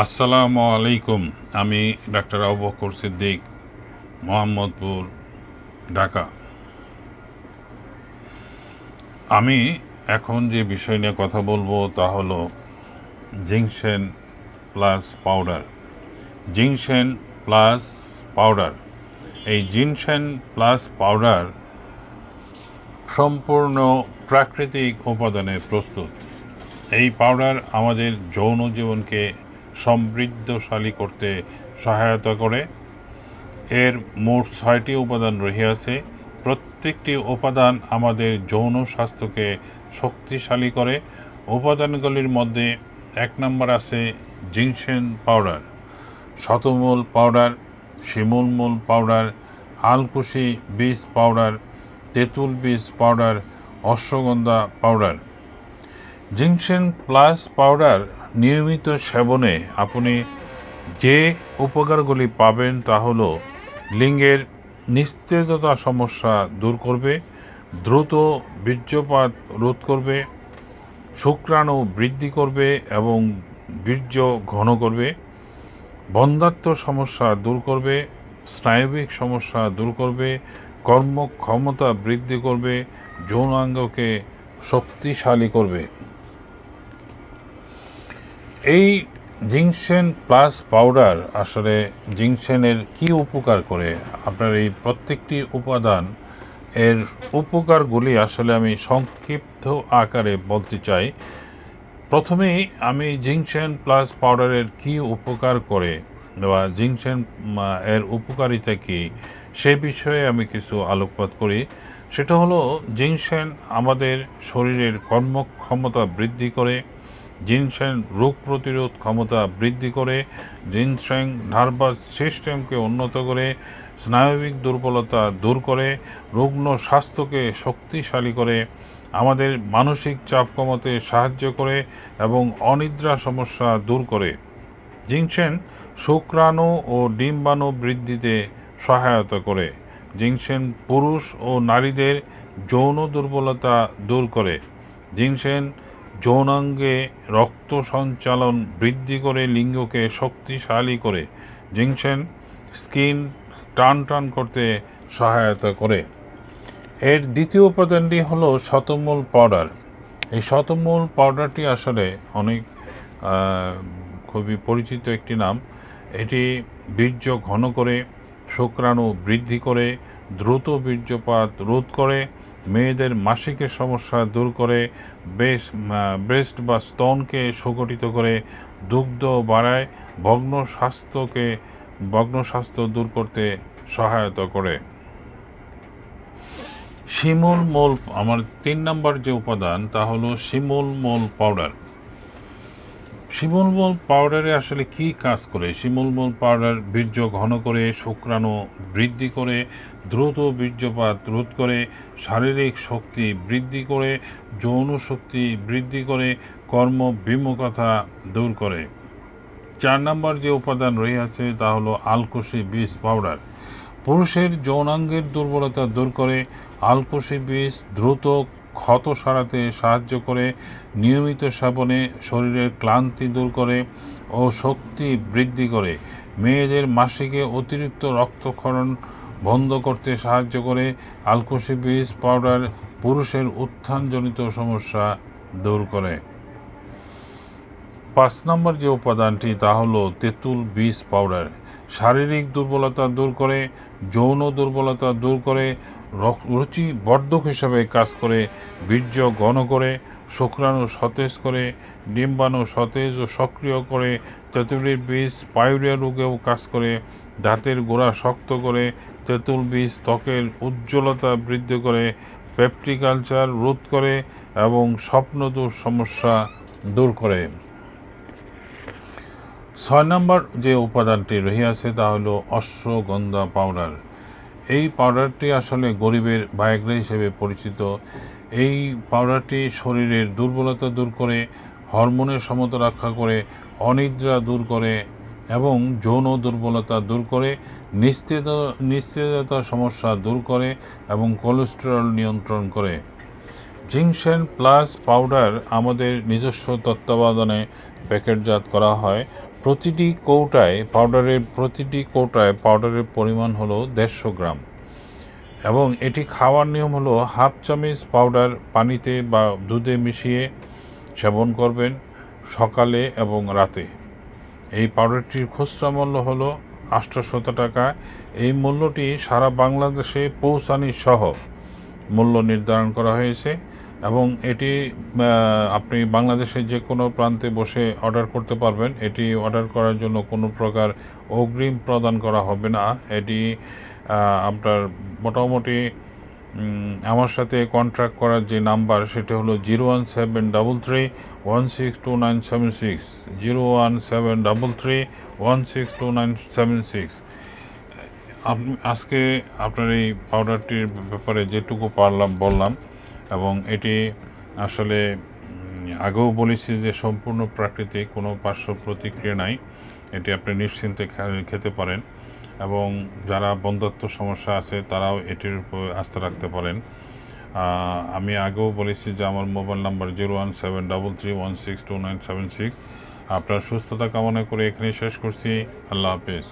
আসসালামু আলাইকুম। আমি ডাক্তার আবু বকর সিদ্দিক, মোহাম্মদপুর, ঢাকা। আমি এখন যে বিষয় নিয়ে কথা বলবো তা হলো ginseng plus powder. Ginseng plus powder, এই জিনসেন প্লাস পাউডার সম্পূর্ণ প্রাকৃতিক উপাদানে প্রস্তুত। এই পাউডার আমাদের যৌন জীবনকে সমৃদ্ধশালী করতে সহায়তা করে। এর মোট ৬টি উপাদান রহিয়াছে। প্রত্যেকটি উপাদান আমাদের যৌন স্বাস্থ্যকে শক্তিশালী করে। উপাদানগুলির মধ্যে ১ নম্বর আছে জিংসেন পাউডার, শতমূল পাউডার, শিমুলমূল পাউডার, আলকুশি বীজ পাউডার, তেঁতুল বীজ powder, ashwagandha powder. Ginseng plus powder নিয়মিত সেবনে আপনি যে উপকারগুলি পাবেন তা হলো লিঙ্গের নিস্তেজতা সমস্যা দূর করবে, দ্রুত বীর্যপাত রোধ করবে, শুক্রাণু বৃদ্ধি করবে এবং বীর্য ঘন করবে, বন্ধ্যাত্ব সমস্যা দূর করবে, স্নায়বিক সমস্যা দূর করবে, কর্মক্ষমতা বৃদ্ধি করবে, যৌনাঙ্গকে শক্তিশালী করবে। এই জিংসেন প্লাস পাউডার আসলে জিংসেনের কি উপকার করে, আপনার এই প্রত্যেকটি উপাদান এর উপকারগুলি আসলে আমি সংক্ষিপ্ত আকারে বলতে চাই। প্রথমেই আমি জিংসেন প্লাস পাউডারের কি উপকার করে বা জিংসেন এর উপকারিতা কি সে বিষয়ে আমি কিছু আলোকপাত করি। সেটা হলো জিংসেন আমাদের শরীরের কর্মক্ষমতা বৃদ্ধি করে, জিনসেন রোগ প্রতিরোধ ক্ষমতা বৃদ্ধি করে, জিনসেন নার্ভাস সিস্টেমকে উন্নত করে, স্নায়বিক দুর্বলতা দূর করে, রুগ্ন স্বাস্থ্যকে শক্তিশালী করে, আমাদের মানসিক চাপ কমাতে সাহায্য করে এবং অনিদ্রা সমস্যা দূর করে। জিনসেন শুক্রাণু ও ডিম্বাণু বৃদ্ধিতে সহায়তা করে। জিনসেন পুরুষ ও নারীদের যৌন দুর্বলতা দূর করে। জিনসেন যৌনাঙ্গে রক্ত সঞ্চালন বৃদ্ধি করে, লিঙ্গকে শক্তিশালী করে। জিনসেন স্কিন টান করতে সহায়তা করে। এর দ্বিতীয় উপাদানটি হলো শতমূল পাউডার। এই শতমূল পাউডারটি আসলে অনেক খুবই পরিচিত একটি নাম। এটি বীর্য ঘন করে, শুক্রাণু বৃদ্ধি করে, দ্রুত বীর্যপাত রোধ করে, মেয়েদের মাসিকের সমস্যা দূর করে, ব্রেস্ট বা স্তনকে সংগঠিত করে, দুগ্ধ বাড়ায়, ভগ্ন স্বাস্থ্য দূর করতে সহায়তা করে। শিমুলমূল, আমার ৩ নম্বর যে উপাদান তা হলো শিমুলমূল পাউডার। শিমুলমূল পাউডারে আসলে কি কাজ করে? শিমুলমূল পাউডার বীর্য ঘন করে, শুক্রাণু বৃদ্ধি করে, দ্রুত বীর্যপাত রোধ করে, শারীরিক শক্তি বৃদ্ধি করে, যৌন শক্তি বৃদ্ধি করে, কর্মবিমুখতা দূর করে। ৪ নম্বর যে উপাদান রয়েছে তা হলো আলকুশি বীজ পাউডার। পুরুষের যৌনাঙ্গের দুর্বলতা দূর করে। আলকুশি বীজ দ্রুত ক্ষত সারাতে সাহায্য করে, নিয়মিত সেবনে শরীরের ক্লান্তি দূর করে ও শক্তি বৃদ্ধি করে। মেয়েদের মাসিকে অতিরিক্ত রক্তক্ষরণ বন্ধ করতে সাহায্য করে। আলকুশি বীজ পাউডার পুরুষের উত্থানজনিত সমস্যা দূর করে। ৫ নম্বর যে উপাদানটি তা হলো তেঁতুল বীজ পাউডার। শারীরিক দুর্বলতা দূর করে, যৌন দুর্বলতা দূর করে, রুচি বর্ধক হিসাবে কাজ করে, বীর্য ঘন করে, শুক্রাণু সতেজ করে, ডিম্বাণু সতেজ ও সক্রিয় করে। তেঁতুলের বীজ পাইরিয়া রোগেও কাজ করে, দাঁতের গোড়া শক্ত করে। তেঁতুল বীজ ত্বকের উজ্জ্বলতা বৃদ্ধি করে, পেপটিক আলসার রোধ করে এবং স্বপ্নদোষ সমস্যা দূর করে। ৬ নম্বর যে উপাদানটি রহিয়াছে তা হলো অশ্বগন্ধা পাউডার। এই পাউডারটি আসলে গরিবের ভায়াগ্রা হিসেবে পরিচিত। এই পাউডারটি শরীরের দুর্বলতা দূর করে, হরমোনের সমতা রক্ষা করে, অনিদ্রা দূর করে এবং যৌন দুর্বলতা দূর করে, নিস্তেজতা সমস্যা দূর করে এবং কোলেস্টেরল নিয়ন্ত্রণ করে। জিংসেন প্লাস পাউডার আমাদের নিজস্ব তত্ত্বাবধানে প্যাকেটজাত করা হয়। প্রতিটি কৌটায় পাউডারের পরিমাণ হলো 150 গ্রাম এবং এটি খাওয়ার নিয়ম হলো হাফ চামচ পাউডার পানিতে বা দুধে মিশিয়ে সেবন করবেন সকালে এবং রাতে। এই পাউডারটির খুচরা মূল্য হলো 800 টাকা। এই মূল্যটি সারা বাংলাদেশে পৌঁছানি সহ মূল্য নির্ধারণ করা হয়েছে এবং এটি আপনি বাংলাদেশের যে কোনো প্রান্তে বসে অর্ডার করতে পারবেন। এটি অর্ডার করার জন্য কোনো প্রকার অগ্রিম প্রদান করা হবে না। এটি আপনার মোটামুটি আমার সাথে কন্ট্যাক্ট করার যে নাম্বার সেটা হলো 01733162976 01733162976। আজকে আপনার এই পাউডারটির ব্যাপারে যেটুকু বললাম এবং এটি আসলে আগেও বলেছি যে সম্পূর্ণ প্রাকৃতিক, কোনো পার্শ্ব প্রতিক্রিয়া নাই। এটি আপনি নিশ্চিন্তে খেতে পারেন এবং যারা বন্ধ্যাত্ব সমস্যা আছে তারাও এটির উপর আস্থা রাখতে পারেন। আমি আগেও বলেছি যে আমার মোবাইল নাম্বার 01733162976। আপনার সুস্থতা কামনা করে এখানে শেষ করছি। আল্লাহ হাফেজ।